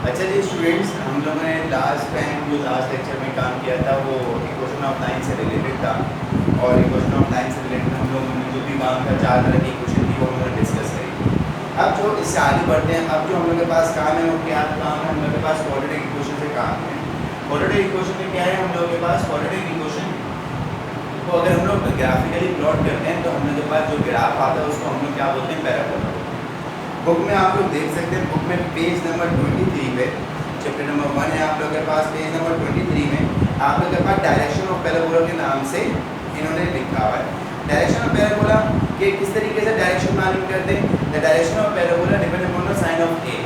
अच्छा जी स्टूडेंट्स, हम लोगों ने लास्ट टाइम जो लास्ट लेक्चर में काम किया था वो इक्वेशन ऑफ लाइन से रिलेटेड था। और इक्वेशन ऑफ लाइन से रिलेटेड हम लोगों ने जो भी काम था, 4 तरह की इक्वेशन थी वो हम लोग डिस्कस करी। अब जो इससे आगे बढ़ते हैं, अब जो हम लोग के पास काम है वो क्या काम है, हम लोग के पास क्वाड्रेटिक इक्वेशन से काम है। क्वाड्रेटिक इक्वेशन में क्या है, हम लोग के पास क्वाड्रेटिक इक्वेशन को अगर हम लोग ग्राफिकली प्लॉट करते हैं तो हम लोग के पास जो ग्राफ आता है उसको हम लोग क्या बोलते हैं, पैराबोला। बुक में आप लोग देख सकते हैं, बुक में पेज नंबर 23 पे चैप्टर नंबर 1 है आप लोग के पास। पेज नंबर 23 में आप लोग के पास डायरेक्शन ऑफ पैराबोला के नाम से इन्होंने लिखा हुआ है। डायरेक्शन ऑफ पैराबोला के किस तरीके से डायरेक्शन मालूम करते हैं, the direction of parabola depend upon the sign of A.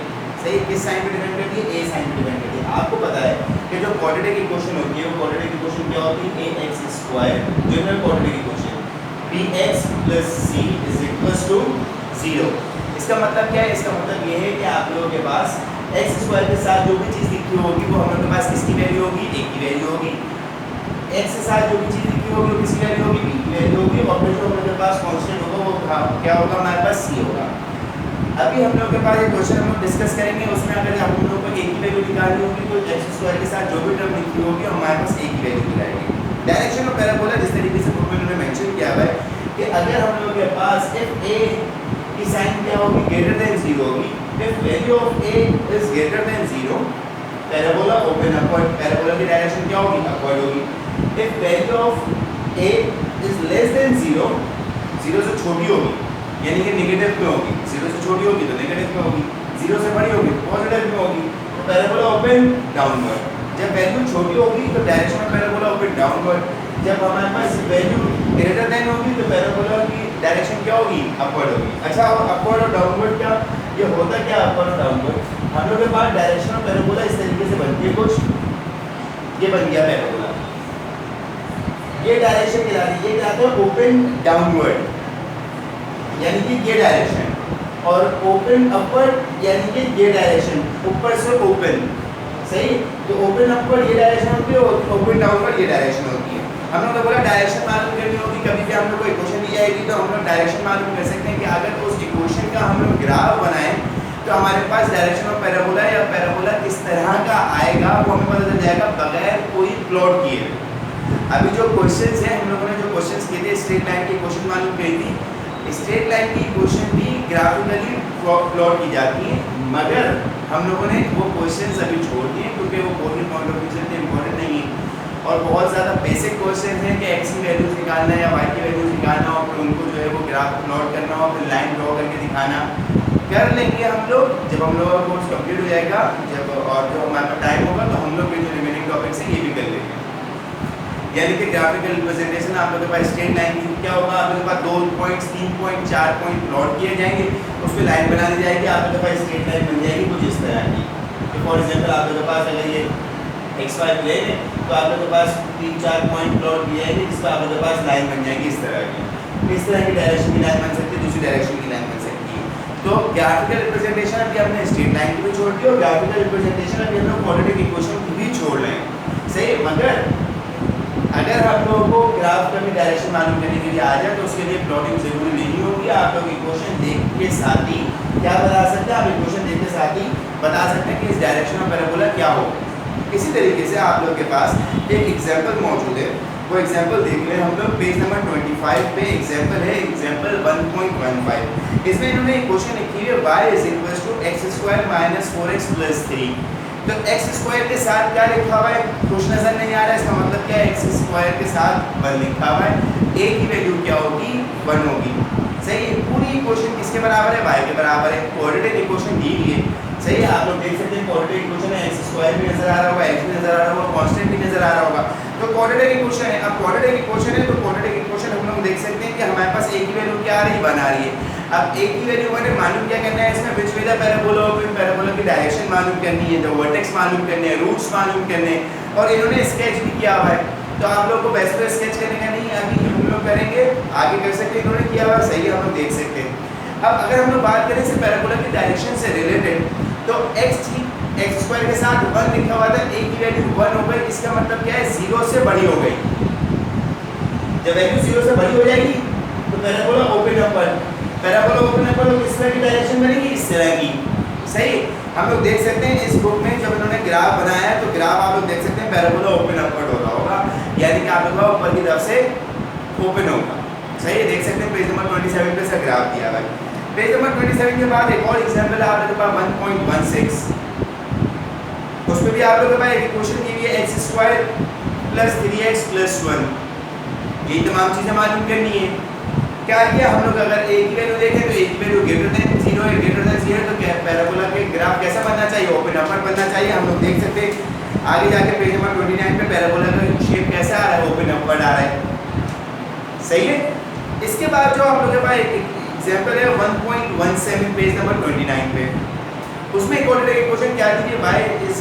सही, किस साइन पे डिपेंड करती है, ए साइन पे डिपेंड करती है। आपको पता है कि जो क्वाड्रेटिक इक्वेशन होती है वो क्वाड्रेटिक इक्वेशन क्या होती है, ax² जो है क्वाड्रेटिक इक्वेशन bx + c = 0। इसका मतलब क्या है, इसका मतलब ये है कि आप लोगों के पास x² के साथ जो भी चीज़ लिखी होगी वो हम लोगों के पास किसकी वैल्यू होगी, a की वैल्यू होगी। x के साथ जो भी चीज़ लिखी होगी वो किसकी वैल्यू होगी, b की वैल्यू होगी। और फिर जो हम लोगों के पास कांस्टेंट होगा वो क्या होगा, हमारे पास c होगा। अभी हम लोग के पास एक क्वेश्चन हम लोग डिस्कस करेंगे, उसमें अगर हम लोगों को a की वैल्यू निकालनी होगी तो x² के साथ जो भी टर्म लिखी होगी हमारे पास a की वैल्यू निकालेंगे। डायरेक्शन ऑफ पैराबोला जिस तरीके से बुक में उन्होंने मेंशन किया हुआ है कि अगर हम लोग के पास if a की साइन क्या होगी, ग्रेटर देन 0 होगी। if value of a is greater than 0 parabola open upward, parabola की डायरेक्शन क्या होगी, अपवर्ड होगी। if value of a is less than 0 0 से छोटी होगी यानी कि नेगेटिव में होगी, 0 से छोटी होगी तो नेगेटिव में होगी, 0 से बड़ी होगी तो पॉजिटिव में होगी, तो पैराबोला ओपन डाउनवर्ड। जब वैल्यू छोटी होगी तो direction of parabola open downward. जब हमारे पास वैल्यू ग्रेटर देन होगी तो पैराबोला की डायरेक्शन क्या होगी, अपवर्ड होगी। अच्छा, और अपवर्ड और डाउनवर्ड क्या, ये होता क्या अपवर्ड और डाउनवर्ड, हम लोग के पास डायरेक्शन ऑफ पैराबोला इस तरीके से बनती है कुछ। ये बन गया पैराबोला, ये डायरेक्शन कहलाती है, ये कहलाता है ओपन डाउनवर्ड यानी कि ये डायरेक्शन, और ओपन अपवर्ड यानी कि ये डायरेक्शन ऊपर से ओपन। सही, तो ओपन अपवर्ड ये डायरेक्शन होती है और ओपन डाउनवर्ड ये डायरेक्शन होती है। हम लोग ने बोला डायरेक्शन मालूम करनी होगी, कभी भी हम लोग को इक्वेशन दी जाएगी तो हम लोग डायरेक्शन मालूम कर सकते हैं कि अगर उस इक्वेशन का हम लोग ग्राफ बनाएं तो हमारे पास डायरेक्शन ऑफ पैराबोला या पैराबोला किस तरह का आएगा वो हमें पता चल जाएगा बगैर कोई प्लॉट किए। अभी जो क्वेश्चंस हैं, हम लोगों ने जो क्वेश्चंस किए थे, स्ट्रेट लाइन की क्वेश्चन मालूम करी थी। स्ट्रेट लाइन की क्वेश्चन भी ग्राफिकली प्लॉट की जाती है, मगर हम लोगों ने वो क्वेश्चंस अभी छोड़ दिए क्योंकि वो बोर्ड पॉइंट ऑफ व्यू से इम्पोर्टेंट नहीं है और बहुत ज़्यादा बेसिक क्वेश्चन है कि एक्स की वैल्यूज निकालना है या वाई की वैल्यूज निकालना और फिर उनको जो है वो ग्राफ प्लॉट करना और फिर लाइन ड्रॉ करके दिखाना कर लेंगे हम लोग जब हम लोग का कोर्स कंप्लीट हो जाएगा, जब और जो हमारे पास टाइम होगा तो हम लोग जो रिमेनिंग टॉपिक्स हैं ये भी कर लेंगे। यानी कि ग्राफिकल रिप्रेजेंटेशन आप लोगों के पास स्ट्रेट लाइन की क्या होगा, आप लोगों के पास 2 पॉइंट्स 3 पॉइंट 4 पॉइंट प्लॉट किए जाएंगे, उस पर लाइन बना दी जाएगी, आप लोगों के पास स्ट्रेट लाइन बन जाएगी कुछ इस तरह की। तो फॉर एग्जाम्पल आप लोगों के पास अगर ये XY प्लेन है तो आप लोगों के पास 3-4 पॉइंट प्लॉट दिए जाएंगे जिस पर आप लोगों के पास लाइन बन जाएगी इस तरह की। इस तरह की डायरेक्शन की लाइन बन सकती है, दूसरी डायरेक्शन की लाइन बन सकती है। तो ग्राफिकल रिप्रेजेंटेशन अभी हमने स्ट्रेट लाइन की भी छोड़ दी और ग्राफिकल रिप्रेजेंटेशन अभी हम लोग क्वाड्रेटिक इक्वेशन की भी छोड़ रहे हैं। सही, मगर अगर आप लोगों को ग्राफ का भी डायरेक्शन मालूम करने के लिए आ जाए तो उसके लिए प्लॉटिंग जरूरी नहीं होगी। आप लोग इक्वेशन देख के साथ ही क्या बता सकते हैं, आप इक्वेशन देख के साथ ही बता सकते हैं कि इस डायरेक्शन ऑफ पैराबोला क्या हो। इसी तरीके से आप लोग के पास एक एग्जाम्पल मौजूद है, वो एग्जाम्पल देख रहे हैं हम लोग। पेज नंबर 25 पे एग्जाम्पल है, एग्जाम्पल 1.15। इसमें इन्होंने क्वेश्चन लिखी है y = x² - 4x + 3। तो x² के साथ क्या लिखा हुआ है, कुछ नजर नहीं आ रहा है, इसका मतलब क्या है, x² के साथ 1 लिखा हुआ है, a की वैल्यू क्या होगी, 1 होगी। सही है, पूरी इक्वेशन किसके बराबर है, y के बराबर है। क्वाड्रेटिक इक्वेशन दी हुई है, सही है, आप लोग देख सकते हैं क्वाड्रेटिक इक्वेशन है, x² भी नजर आ रहा होगा, x भी नजर आ रहा होगा, कांस्टेंट भी नजर आ रहा होगा। तो क्वाड्रेटिक इक्वेशन है, अब क्वाड्रेटिक इक्वेशन है तो क्वाड्रेटिक इक्वेशन हम लोग देख सकते हैं कि हमारे पास a की वैल्यू क्या आ रही है, 1 आ रही है। अब a की वैल्यू मैंने मालूम क्या करना है, इसमें विच वे द पैराबोला और पैराबोला की डायरेक्शन मालूम करनी है, द वर्टेक्स मालूम करने हैं, रूट्स मालूम करने हैं और इन्होंने स्केच भी किया हुआ है। तो आप लोग को वैसे तो स्केच करने का नहीं है, अभी हम लोग करेंगे, आगे कर सकते हैं, इन्होंने किया हुआ सही है, हम लोग देख सकते हैं। अब अगर हम लोग बात करें इस पैराबोला की डायरेक्शन से रिलेटेड तो x² के साथ 1 लिखा हुआ था, a की वैल्यू 1 हो गई, इसका मतलब क्या है, 0 से बड़ी हो गई। जब वैल्यू 0 से बड़ी हो जाएगी तो parabola open upward, parabola open upward किस तरह की डायरेक्शन बनेगी, इस तरह की। सही, हम लोग देख सकते हैं इस बुक में जब इन्होंने ग्राफ बनाया है तो ग्राफ आप लोग देख सकते हैं पैराबोला ओपन अपवर्ड हो रहा होगा, यानी कि आप लोग का ऊपर की तरफ से ओपन होगा। सही है, देख सकते हैं पेज नंबर 27 पे से ग्राफ दिया हुआ है। पेज नंबर 27 के बाद एक और एग्जांपल है आप लोगों के पास 1.16, उसमें भी आप लोगों के पास एक इक्वेशन दी हुई है x² + 3x + 1। ये तमाम चीजें मालूम करनी है। क्या किया हम लोग, अगर a की वैल्यू देखें तो a की वैल्यू ग्रेटर देन 0 है, ग्रेटर देन 0 तो क्या पैराबोला के ग्राफ कैसा बनना चाहिए, ओपन अपवर्ड बनना चाहिए। हम लोग देख सकते हैं आगे जाके पेज नंबर 29 पे पैराबोला का शेप कैसा आ रहा है, ओपन अपवर्ड आ रहा है। सही है। इसके बाद जो हम लोग के पास एक एग्जांपल है 1.17 पेज नंबर 29 पे, उसमें क्वाड्रेटिक इक्वेशन क्या दी है, y =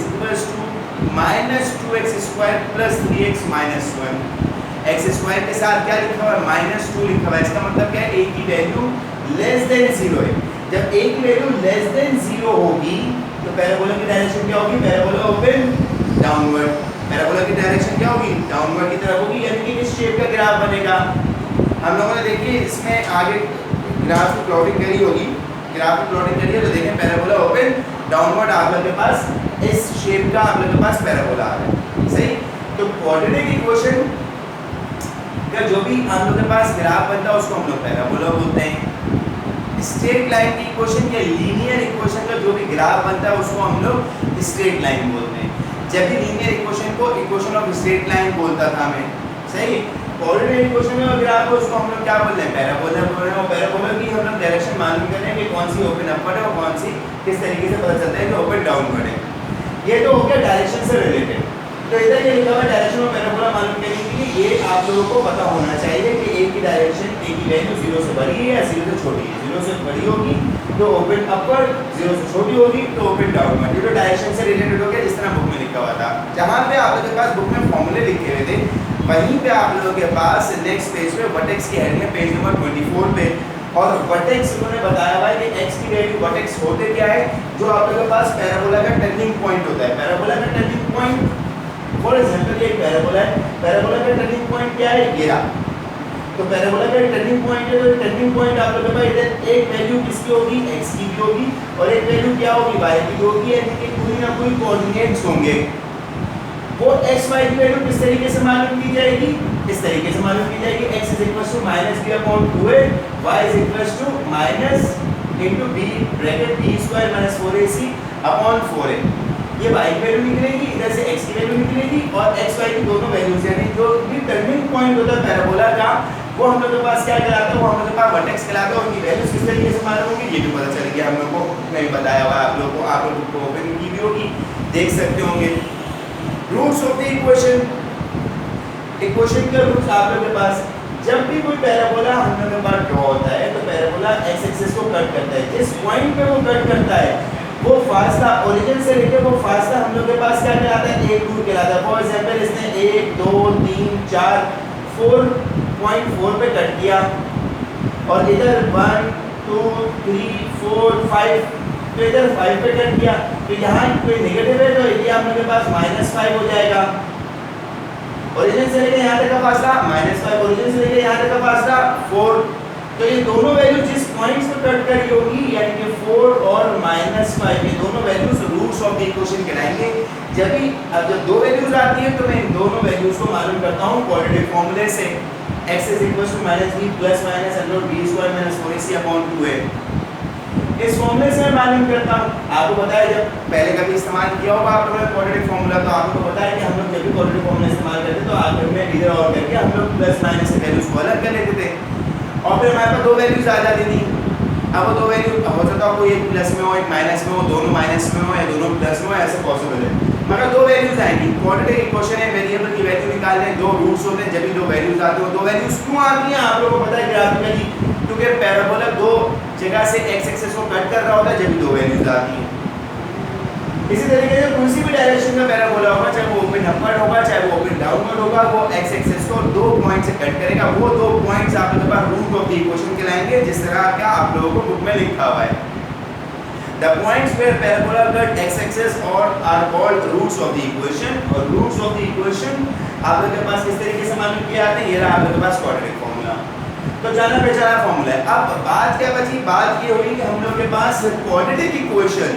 -2x² + 3x - 1। x² के साथ क्या लिखा हुआ है, -2 लिखा हुआ है। इसका मतलब क्या है, a की वैल्यू लेस देन 0 है। जब a की वैल्यू लेस देन 0 होगी तो पैराबोला की डायरेक्शन क्या होगी, पैराबोला ओपन डाउनवर्ड। पैराबोला की डायरेक्शन क्या होगी, डाउनवर्ड की तरफ होगी, यानी कि इस शेप का ग्राफ बनेगा। हम लोगों ने देखिए इसमें आगे ग्राफ की प्लॉटिंग करी होगी, ग्राफ की प्लॉटिंग करी है तो देखें पैराबोला ओपन डाउनवर्ड आप लोग के पास इस शेप का आप लोग के पास पैराबोला आ रहा है। सही। तो क्वाड्रेटिक इक्वेशन का जो भी हम लोग के पास ग्राफ बनता है उसको हम लोग पैराबोला बोलते हैं। स्ट्रेट लाइन की इक्वेशन या लीनियर इक्वेशन का जो भी ग्राफ बनता है उसको हम लोग स्ट्रेट लाइन बोलते हैं। जब भी लीनियर इक्वेशन को इक्वेशन ऑफ स्ट्रेट लाइन बोलता था मैं। सही। क्वाड्रेटिक इक्वेशन में ग्राफ है उसको हम लोग क्या बोलते हैं, पैराबोला बोल रहे हैं। और पैराबोला की हम लोग डायरेक्शन मालूम कर रहे हैं कि कौन सी ओपन अपवर्ड है और कौन सी किस तरीके से पता चलता है कि ओपन डाउनवर्ड है। ये तो हो गया डायरेक्शन से रिलेटेड। तो इधर ये लिखा हुआ डायरेक्शन ऑफ पैराबोला मालूम करने के लिए ये आप लोगों को पता होना चाहिए कि a की डायरेक्शन, a की वैल्यू 0 से बड़ी है या 0 से छोटी है। 0 से बड़ी होगी तो ओपन अपवर्ड, 0 से छोटी होगी तो ओपन डाउनवर्ड। ये तो डायरेक्शन से रिलेटेड हो गया जिस तरह बुक में लिखा हुआ था। जहाँ पे आप लोगों के पास बुक में फॉर्मूले लिखे हुए थे वहीं पे आप लोगों के पास नेक्स्ट पेज पे वर्टेक्स की हेड में पेज नंबर 24 पे और वर्टेक्स उन्होंने बताया हुआ है कि x की वैल्यू वर्टेक्स होते क्या है, जो आप लोगों के पास पैराबोला का टर्निंग पॉइंट होता है। पैराबोला का टर्निंग पॉइंट फॉर एग्जांपल ये पैराबोला है, पैराबोला का टर्निंग पॉइंट क्या है, ये रहा। तो पैराबोला का टर्निंग पॉइंट है तो टर्निंग पॉइंट आप लोगों के पास इधर एक वैल्यू किसकी होगी, x की भी होगी और एक वैल्यू क्या होगी, y की भी होगी, यानी कि कोई ना कोई कोऑर्डिनेट्स होंगे। वो x y की वैल्यू किस तरीके से मालूम की जाएगी, इस तरीके से मालूम की जाएगी, x = -b/2a, y = -b bracket b² - 4ac/4a। ये y की वैल्यू निकलेगी, इधर से x की वैल्यू निकलेगी और x y की दोनों वैल्यूज यानी जो भी टर्निंग पॉइंट होता है पैराबोला का वो हम लोग के पास क्या कहलाता है, वो हम लोग के पास वर्टेक्स कहलाता है। उनकी वैल्यूज किस तरीके से मालूम होंगी ये भी पता चल गया हम लोग को, मैं बताया हुआ आप लोगों को, आप लोग को ओपन की भी होगी, देख सकते होंगे। Roots of the equation, equation के रूट्स आप लोगों के पास, जब भी कोई पैराबोला हम लोग के पास ड्रॉ होता है तो पैराबोला x एक्सिस को कट करता है। जिस पॉइंट पे वो कट करता है वो फासला ओरिजिन से लेके वो फासला हम लोग के पास क्या कहलाता है, एक दूर कहलाता है। फॉर एग्जांपल इसने 1 2 3 4 4.4 पे कट किया और इधर 1 2 3 4 5 तो इधर 5 पे कट किया, तो यहाँ कोई नेगेटिव है तो ये आप लोग के पास -5 हो जाएगा। ओरिजिन से लेके यहाँ तक का फासला -5, ओरिजिन से लेके यहाँ तक का फासला 4। तो ये दोनों वैल्यू जिस पॉइंट्स पे कट करी होगी यानी कि 4 और -5 ये दोनों values roots of the equation कहलाएंगे। जब भी अब जब दो वैल्यूज आती है तो मैं इन दोनों वैल्यूज को मालूम करता हूँ क्वाड्रेटिक फॉर्मूले से। x = -b + -b² - 4ac/2a। इस फॉर्मूले से मैं मालूम करता हूँ। आपको पता है जब पहले कभी इस्तेमाल किया होगा आप लोगों ने क्वाड्रेटिक फॉर्मूला, तो आपको पता है कि हम लोग जब भी क्वाड्रेटिक फॉर्मूला इस्तेमाल करते तो आखिर में इधर और करके हम लोग प्लस माइनस के वैल्यूज को अलग कर लेते थे और फिर हमारे पास दो वैल्यूज आ जाती थी। अब वो दो वैल्यू हो सकता है कोई एक प्लस में हो एक माइनस में हो, दोनों माइनस में हो या दोनों प्लस में हो, ऐसे पॉसिबल है। मगर दो वैल्यूज आएंगी। क्वाड्रेटिक इक्वेशन है, वेरिएबल की वैल्यू निकालने दो रूट्स होते हैं, जब भी दो वैल्यूज आते हो। दो वैल्यूज क्यों आती हैं आप लोगों को पता है ग्राफिकली, क्योंकि पैराबोला दो जगह से x एक्सिस को कट कर रहा होता है जब भी दो वैल्यूज आती हैं। इसी तरीके से किसी भी डायरेक्शन में पैराबोला होगा, चाहे वो ओपन अपवर्ड होगा चाहे वो ओपन डाउनवर्ड होगा, वो x एक्सिस को दो पॉइंट से कट करेगा। वो दो पॉइंट्स आप लोगों के पास रूट ऑफ द इक्वेशन कहलाएंगे, जिस तरह का आप लोगों को बुक में लिखा हुआ है। The points where parabola cut x-axis or are called roots of the equation, और roots of the equation आप लोगों के पास किस तरीके से मालूम किया जाते हैं, ये रहा आप लोगों के पास क्वाड्रेटिक फॉर्मूला। तो जाना पहचाना फॉर्मूला है। अब बात क्या बची, बात ये हुई कि हम लोग के पास क्वाड्रेटिक इक्वेशन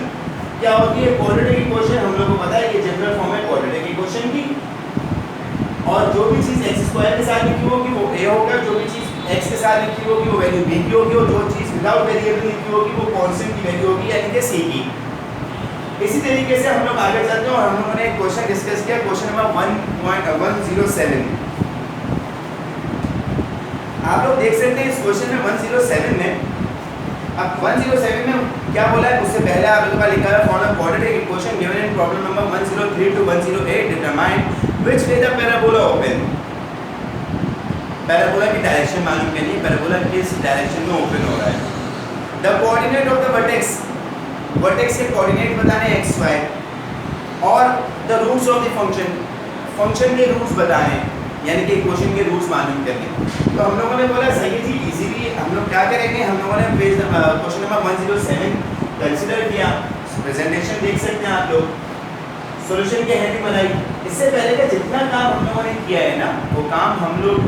क्या होती है क्वाड्रेटिक इक्वेशन, हम लोग को पता है ये जनरल फॉर्म है क्वाड्रेटिक इक्वेशन की, और जो भी चीज x स्क्वायर के साथ लिखी होगी वो a होगा, जो भी चीज x के साथ लिखी होगी वो वैल्यू b की होगी, और जो चीज विदाउट वेरिएबल लिखी होगी वो कांस्टेंट की वैल्यू होगी यानी कि c की। इसी तरीके से हम लोग आगे चलते हैं और हम लोगों ने एक क्वेश्चन डिस्कस किया, क्वेश्चन नंबर 1.107। आप लोग देख सकते हैं इस क्वेश्चन में 107 में, अब 107 में क्या बोला है, उससे पहले आप लोगों का लिखा है for the quadratic equation given in problem number 103 to 108 determine which way the parabola open. Parabola की डायरेक्शन मालूम करनी है, पैराबोला किस डायरेक्शन में ओपन हो रहा है। The coordinate of the vertex, vertex के कोऑर्डिनेट बताने x y, और the roots of the function, function के रूट्स बताने यानी कि इक्वेशन के रूट्स मालूम करने। तो हम लोगों ने बोला सही जी इजीली हम लोग क्या करेंगे, हम लोगों ने पेज क्वेश्चन नंबर 107 कंसीडर किया, प्रेजेंटेशन देख सकते हैं आप लोग, सॉल्यूशन की हेडिंग बनाई। इससे पहले का जितना काम हम लोगों ने किया है ना, वो काम हम लोग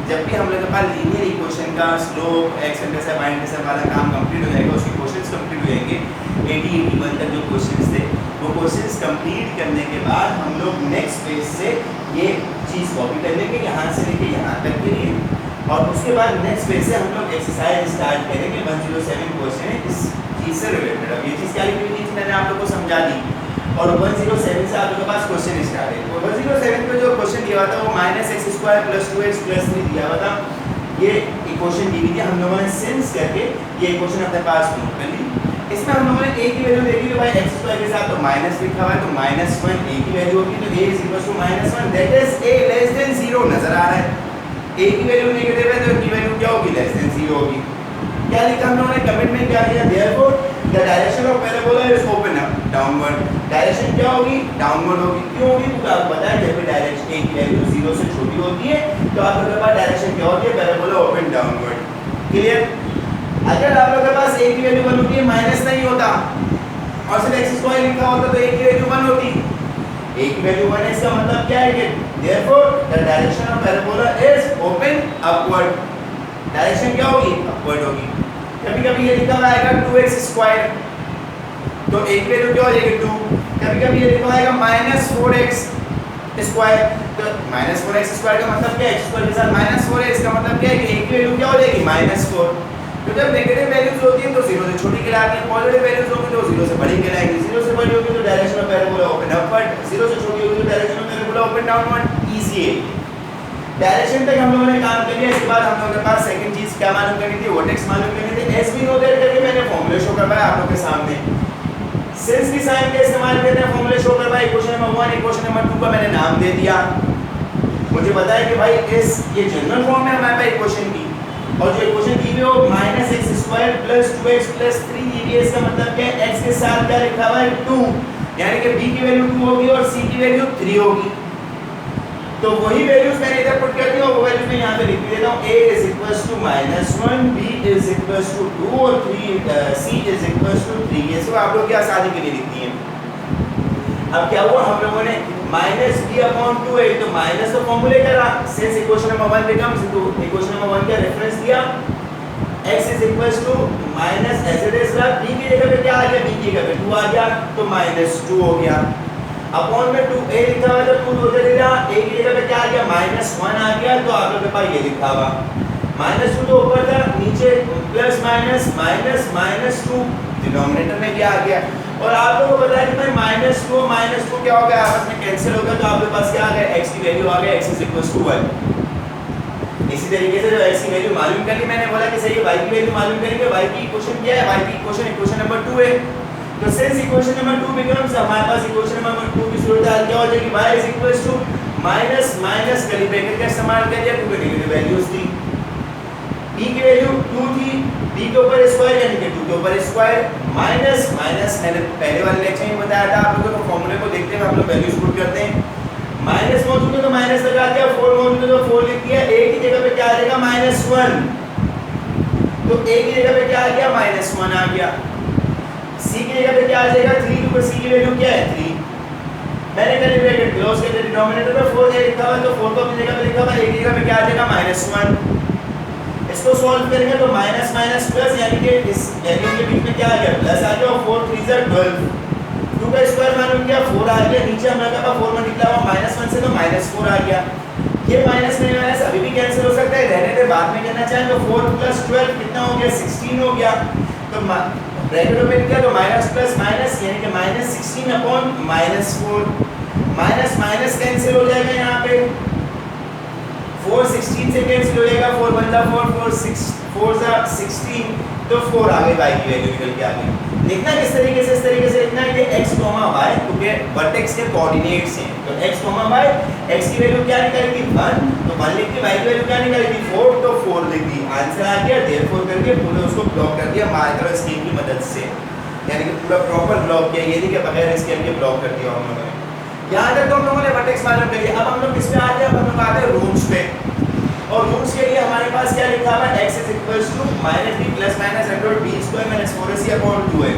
जब भी हम लोग के पास लीनियर इक्वेशन का slope x intercept y intercept वाला काम कंप्लीट हो जाएगा, उसके क्वेश्चंस कंप्लीट हो जाएंगे 80 81 तक जो क्वेश्चंस थे, वो क्वेश्चंस कंप्लीट करने के बाद हम लोग नेक्स्ट पेज से ये चीज़ कॉपी कर लेंगे यहाँ से लेके यहाँ तक के लिए, और उसके बाद नेक्स्ट पेज से हम लोग एक्सरसाइज स्टार्ट करेंगे 107 क्वेश्चन है इस चीज़ से रिलेटेड। अब ये चीज़ क्या लिखी हुई थी मैंने आप लोग को समझा दी, और 107 से आप लोगों के पास क्वेश्चन स्टार्ट है। तो 107 पे जो क्वेश्चन दिया हुआ था वो -x² + 2x + 3 दिया हुआ था, ये इक्वेशन दी हुई थी, हम लोगों ने सेंस करके ये इक्वेशन अपने पास नोट कर ली। इसमें हम लोगों ने a की वैल्यू देखी, तो भाई x² के साथ तो माइनस लिखा हुआ है, तो -1 a की वैल्यू होगी, तो a = -1 that is a less than 0 नजर आ रहा है। a की वैल्यू नेगेटिव है तो a की वैल्यू क्या होगी, लेस देन 0 होगी। क्या लिखा हम लोगों ने कमेंट में, क्या किया, therefore the direction of parabola is open up downward, direction क्या होगी, डाउनवर्ड होगी। क्यों होगी, क्योंकि आपको पता है जब भी डायरेक्शन a की वैल्यू 0 से छोटी होती है तो आप लोगों के पास डायरेक्शन क्या होती है, पैराबोला ओपन डाउनवर्ड। क्लियर। अगर आप लोगों के पास a की वैल्यू 1 होती है, माइनस नहीं होता और सिर्फ x² लिखा होता तो a की वैल्यू 1 होती, a की वैल्यू 1 है, इसका मतलब क्या है कि therefore the direction of parabola is open upward, direction क्या होगी, अपवर्ड होगी। कभी कभी ये लिखा हुआ आएगा 2x², तो a की वैल्यू क्या हो जाएगी 2, कभी कभी ये लिखा हुआ आएगा -4x², तो -4x² का मतलब क्या है, x² के साथ -4 है, इसका मतलब क्या है कि a की वैल्यू क्या हो जाएगी -4। तो जब नेगेटिव वैल्यूज होती हैं तो 0 से छोटी कहलाती है, पॉजिटिव वैल्यूज होगी तो 0 से बड़ी कहलाएगी, 0 से बड़ी होगी तो direction of parabola open upward, 0 से छोटी होगी तो direction of parabola open downward. Easy है, डायरेक्शन तक हम लोगों ने काम कर लिया। इसके बाद हम लोगों के पास सेकंड चीज क्या मालूम करनी थी, वर्टेक्स मालूम करनी थी। एस भी नो देयर करके मैंने फॉर्मूला शो करवाया आप लोगों के सामने, सिंस की साइन का इस्तेमाल करते हैं, फॉर्मूला शो करवाया। इक्वेशन नंबर 1 इक्वेशन नंबर 2 का मैंने नाम दे दिया, मुझे पता है कि भाई इस ये जनरल फॉर्म में हमारे पास इक्वेशन की, और जो इक्वेशन दी हुई है वो -x² + 2x + 3 दी हुई है। इसका मतलब क्या है, x के साथ क्या लिखा हुआ है 2, यानी कि b की वैल्यू 2 होगी और c की वैल्यू 3 होगी। तो वही वैल्यूज मैंने इधर पुट कर दी और वो वैल्यूज मैं यहां पे लिख देता हूं, a = -1, b = 2 और c = 3। ये सब आप लोग की आसानी के लिए लिखती हैं। अब क्या हुआ, हम लोगों ने -b/2 है तो माइनस तो फॉर्मूले करा, सिंस इक्वेशन नंबर 1 बिकम्स, तो इक्वेशन नंबर 1 का रेफरेंस दिया, x = एज इट इज रहा, b की जगह पे क्या आ गया, b की जगह पे 2 आ गया तो -2 हो गया, अपॉन में 2a लिखा हुआ था, 2 उधर ले रहा, a की जगह पे क्या आ गया, -1 आ गया, तो आप लोगों के पास ये लिखा हुआ -2 तो ऊपर था, नीचे प्लस माइनस -2 डिनोमिनेटर में क्या आ गया। और आप लोगों को पता है कि भाई -2 क्या हो गया, आपस में कैंसिल हो गया, तो आपके पास क्या आ गया, x की वैल्यू आ गया, x = 1। इसी तरीके से जो x की वैल्यू मालूम कर ली, मैंने बोला कि सही है y की वैल्यू मालूम करेंगे, y की इक्वेशन क्या है, y की इक्वेशन नंबर 2 है, तो सिंस इक्वेशन नंबर 2 बिकम्स, हमारे पास इक्वेशन नंबर 2 की सूरत हाल क्या हो जाएगी, y = माइनस कली ब्रैकेट का इस्तेमाल कर दिया क्योंकि नेगेटिव वैल्यूज थी, b की वैल्यू 2 थी, b के ऊपर स्क्वायर यानी कि 2 के ऊपर स्क्वायर, माइनस मैंने पहले वाले लेक्चर में बताया था आप लोगों को, फॉर्मूले को देखते हुए हम लोग वैल्यूज पुट करते हैं, माइनस मौजूद है तो माइनस लगा दिया, 4 मौजूद है तो 4 लिख दिया, a की जगह पे क्या आ जाएगा, -1, तो a की जगह पे क्या आ गया, -1 आ गया, c की जगह पे क्या आ जाएगा, 3, क्योंकि c की वैल्यू क्या है 3, मैंने करी ब्रैकेट क्लोज कर दिया, डिनोमिनेटर में 4a लिखा हुआ है तो 4 को अपनी जगह पे लिखा हुआ है, a की जगह पे क्या आ जाएगा, -1। इसको सॉल्व करेंगे तो माइनस प्लस यानी कि इस वैल्यू के बीच में क्या आ गया, प्लस आ गया, और 4 3 12, 2 का स्क्वायर मालूम किया 4 आ गया, नीचे हम लगा 4 में निकला हुआ -1 से तो -4 आ गया। ये माइनस में माइनस अभी भी कैंसिल हो सकता है, रहने पे बाद में करना चाहे तो 4 + 12 कितना हो गया 16 हो गया। तो ब्रैकेट में क्या तो माइनस प्लस माइनस यानी कि -16/-4 माइनस माइनस कैंसिल हो जाएगा यहाँ पे 4 16 से कैंसिल हो जाएगा 4 1 जा 4 4 6 4 जा 16 तो 4 आ गई y की वैल्यू निकल के आ गई। लिखना किस तरीके से, इस तरीके से लिखना है कि x, y क्योंकि वर्टेक्स के कोऑर्डिनेट्स हैं तो x, y x की वैल्यू क्या निकलेगी 1 तो 1 लिख के y की वैल्यू क्या निकलेगी 4 तो 4 लिख दी, आंसर आ गया। देयरफॉर करके पूरे उसको ब्लॉक कर दिया मार्कर स्केल की मदद से, यानी कि पूरा प्रॉपर ब्लॉक किया, ये नहीं कि बगैर स्केल के ब्लॉक कर दिया हम लोगों ने। यहाँ तक तो हम लोगों ने वर्टेक्स मालूम कर लिया। अब हम लोग किस पे आते हैं, अब हम लोग आते हैं रूट्स पे, और रूट्स के लिए हमारे पास क्या लिखा हुआ है x = -b + -b² - 4ac/2 है।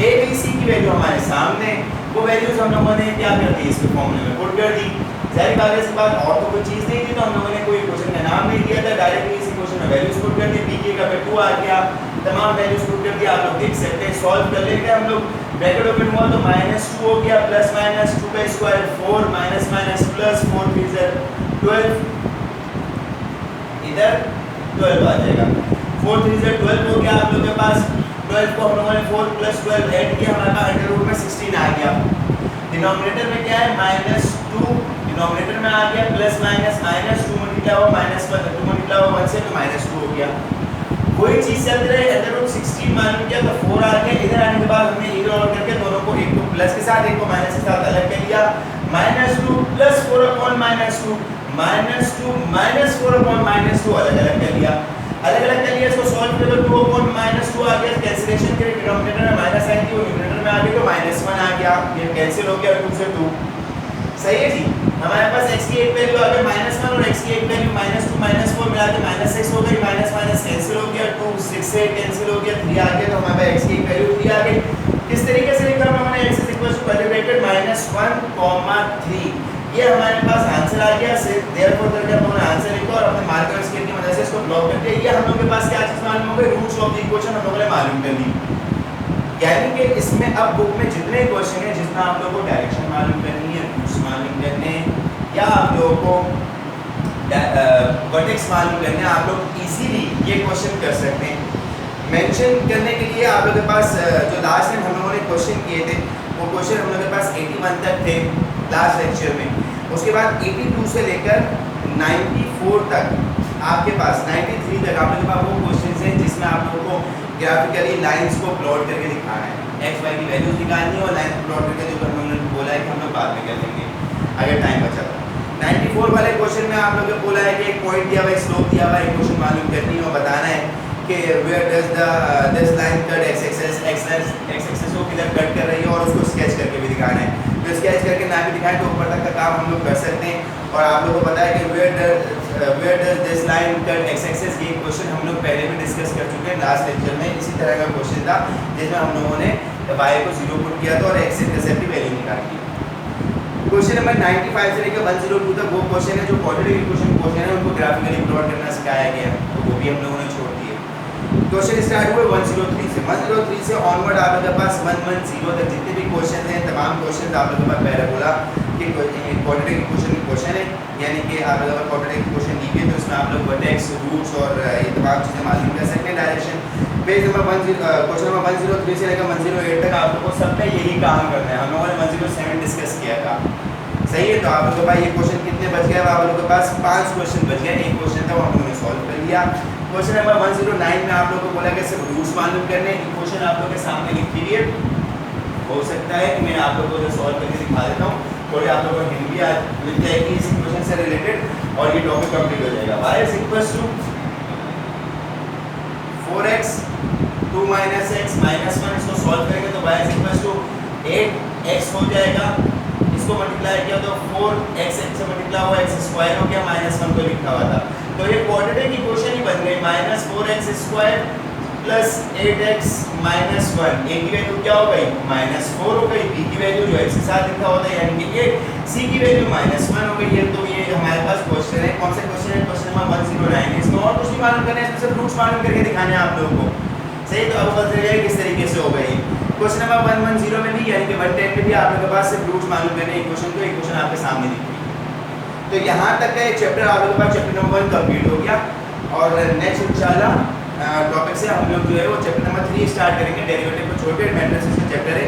a b c की वैल्यू हमारे सामने, वो वैल्यूज हम लोगों ने क्या कर दी इसके फॉर्मूले में पुट कर दी। जाहिर बात है, इसके बाद और तो कोई चीज नहीं थी तो हम लोगों ने कोई क्वेश्चन का नाम नहीं दिया था, डायरेक्टली इसी क्वेश्चन में वैल्यूज पुट कर दी। b के का 2 आ गया, तमाम वैल्यूज पुट कर दिया। आप लोग देख सकते हैं, सॉल्व कर लेंगे हम लोग। ब्रैकेट ओपन हुआ तो -2 हो गया प्लस माइनस 2 का स्क्वायर 4 माइनस माइनस प्लस 4 3 12, इधर 12 आ जाएगा। 4 3 12 हो गया आप लोगों के पास। 12 को हम लोगों ने 4 + 12 ऐड किया, हमारे पास अंडर रूट में 16 आ गया। डिनोमिनेटर में क्या है -2, डिनोमिनेटर में आ गया प्लस माइनस -2 में निकला हुआ -1 2 में निकला हुआ 1 से तो -2 हो गया। कोई चीज चल रही है, अंडर रूट 16 मालूम किया तो 4 आ गया। इधर आने के बाद हमने इधर और करके दोनों को, एक को प्लस के साथ एक को माइनस के साथ अलग कर लिया। -2 + 4/-2 -2 -4/-2 अलग अलग कर लिया, अलग अलग कर लिया। इसको सॉल्व किया तो 2/-2 आ गया। कैंसिलेशन के डिनोमिनेटर में माइनस आई थी, वो न्यूमरेटर में आ गई तो -1 आ गया। ये कैंसिल हो गया 2 से 2, सही है जी। हमारे पास x की एक वैल्यू आ गई -1 और x की एक वैल्यू -2 -4 मिला के -6 हो गई। माइनस माइनस कैंसिल हो गया, 2 6 से कैंसिल हो गया, 3 आ गया तो हमारे पास x की एक वैल्यू 3 आ गई। किस तरीके से लिखा हमने x = -1, 3, ये हमारे पास आंसर आ गया। सिर्फ देयरफॉर करके हम लोगों ने आंसर लिखा और अपने मार्कर स्केल की मदद से इसको ब्लॉक कर दिया। ये हम लोगों के पास क्या चीज मालूम हो गई, रूट्स ऑफ द इक्वेशन हम लोगों ने मालूम कर ली। यानी कि इसमें अब बुक में जितने क्वेश्चन है, जितना आप लोगों को डायरेक्शन मालूम करनी है, रूट्स मालूम करने या आप लोगों को वर्टेक्स मालूम करने, आप लोग इजीली ये क्वेश्चन कर सकते हैं। मेंशन करने के लिए आप लोगों के पास जो लास्ट टाइम हम लोगों ने क्वेश्चन किए थे, वो क्वेश्चन हम लोगों के पास 81 तक थे लास्ट लेक्चर में। उसके बाद 82 से लेकर 94 तक आपके पास 93 तक आप लोगों के पास वो क्वेश्चन हैं जिसमें आप लोगों को ग्राफिकली लाइंस को प्लॉट करके दिखाना है, x y की वैल्यूज निकालनी है और लाइन को प्लॉट करके, जो हम लोगों ने बोला है कि हम लोग बाद में कर लेंगे अगर टाइम बचा तो। 94 वाले क्वेश्चन में आप लोगों को बोला है कि एक पॉइंट दिया हुआ है, स्लोप दिया हुआ है, इक्वेशन मालूम करनी है और बताना है कि where does this line cut x axis को किधर कट कर रही है और उसको स्केच करके भी दिखाना है। तो स्केच करके ना भी दिखाएं तो ऊपर तक का काम हम लोग कर सकते हैं। और आप लोगों को पता है कि where does this line cut x axis, ये क्वेश्चन हम लोग पहले भी डिस्कस कर चुके हैं लास्ट लेक्चर में। इसी तरह का क्वेश्चन था जिसमें हम लोगों ने y को 0 पुट किया था और x इंटरसेप्ट की वैल्यू निकाली। क्वेश्चन नंबर 95 से लेकर 102 तक वो क्वेश्चन है जो क्वाड्रेटिक इक्वेशन है, उनको ग्राफिकली प्लॉट करना सिखाया गया, तो वो भी हम लोगों ने छोड़ दिए। क्वेश्चन स्टार्ट हुए 103 से। 103 से ऑनवर्ड आप लोगों के पास 110 तक जितने भी क्वेश्चन हैं, तमाम क्वेश्चन आप लोगों के पास पहले बोला कि क्वाड्रेटिक इक्वेशन क्वेश्चन है, यानी कि आप लोगों का क्वाड्रेटिक इक्वेशन दी गई तो इसमें आप लोग वर्टेक्स, रूट्स और ये तमाम चीज़ें मालूम कर सकते हैं। Direction page number question number 103 से लेकर 108 तक आप लोगों को सब पे यही काम करना है। हम लोगों ने 107 डिस्कस किया था, सही है। तो आप लोगों के पास ये क्वेश्चन कितने बच गए, आप लोगों के पास 5 क्वेश्चन बच गए। एक क्वेश्चन था वो हम लोगों ने सॉल्व कर लिया। क्वेश्चन नंबर 109 में आप लोगों को बोला कि सिर्फ रूट्स मालूम करने, क्वेश्चन आप लोगों के सामने लिख दीजिए। हो सकता है कि मैं आप लोगों को सॉल्व करके दिखा देता हूँ, थोड़ी आप लोगों को हिंट भी आज मिल जाएगी इस क्वेश्चन से रिलेटेड और ये टॉपिक कंप्लीट हो जाएगा। y = 4x 2 - x -1, इसको सॉल्व करेंगे तो y = 8x हो जाएगा। इसको मल्टीप्लाई किया तो 4x से मल्टीप्लाई हुआ x² हो गया, -1 तो लिखा हुआ था। तो ये क्वाड्रेटिक इक्वेशन ही बन गई -4x² + 8x - 1। a की वैल्यू क्या हो गई -4 हो गई, b की वैल्यू जो x के साथ लिखा होता है यानी कि ये c की वैल्यू -1 हो गई है। तो ये हमारे पास क्वेश्चन है, कौन सा क्वेश्चन है, क्वेश्चन नंबर 109 है। इसमें और कुछ नहीं मालूम करना है, इसमें सिर्फ रूट्स मालूम करके दिखाने हैं आप लोगों को, सही। तो अब बता रहे किस तरीके से हो गई। क्वेश्चन नंबर 110 में भी यानी कि 110 में भी आप लोगों के पास सिर्फ रूट्स मालूम करने इक्वेशन को इक्वेशन आपके सामने दिख रही है। तो यहाँ तक का एक चैप्टर आप लोगों के पास चैप्टर नंबर 1 कंप्लीट हो गया और नेक्स्ट इंशाल्लाह टॉपिक से हम लोग जो है वो चैप्टर नंबर 3 स्टार्ट करेंगे। डेरिवेटिव को छोड़ के मैट्रिसेस का चैप्टर है